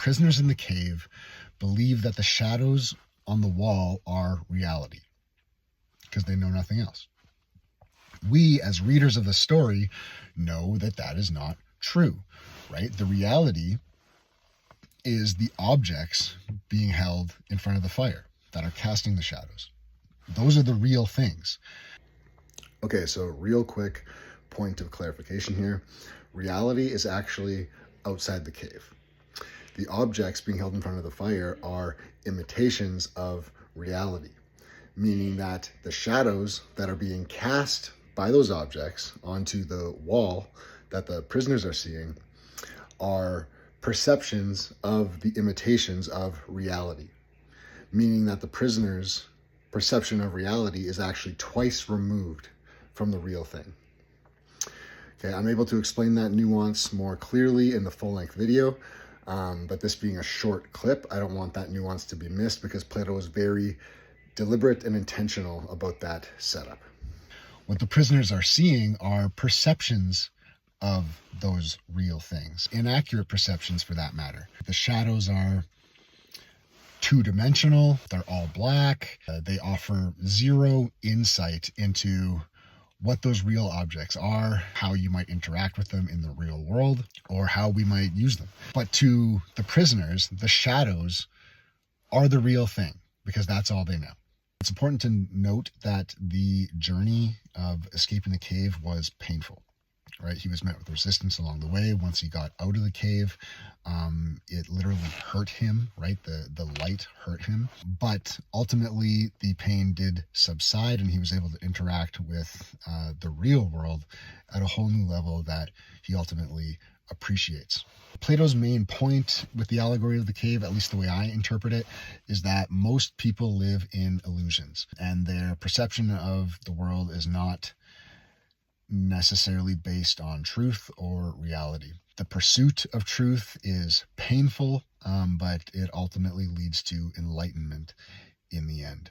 prisoners in the cave believe that the shadows on the wall are reality because they know nothing else. We, as readers of the story, know that that is not true, right? The reality is the objects being held in front of the fire that are casting the shadows. Those are the real things. Okay, so real quick point of clarification here. Reality is actually outside the cave. The objects being held in front of the fire are imitations of reality, meaning that the shadows that are being cast by those objects onto the wall that the prisoners are seeing are perceptions of the imitations of reality, meaning that the prisoner's perception of reality is actually twice removed from the real thing. Okay, I'm able to explain that nuance more clearly in the full-length video, but this being a short clip, I don't want that nuance to be missed because Plato was very deliberate and intentional about that setup. What the prisoners are seeing are perceptions of those real things, inaccurate perceptions for that matter. The shadows are two-dimensional, they're all black, they offer zero insight into what those real objects are, how you might interact with them in the real world, or how we might use them. But to the prisoners, the shadows are the real thing because that's all they know. It's important to note that the journey of escaping the cave was painful, right? He was met with resistance along the way. Once he got out of the cave, it literally hurt him, right? The light hurt him. But ultimately, the pain did subside and he was able to interact with the real world at a whole new level that he ultimately appreciates. Plato's main point with the allegory of the cave, at least the way I interpret it, is that most people live in illusions and their perception of the world is not necessarily based on truth or reality. The pursuit of truth is painful, but it ultimately leads to enlightenment in the end.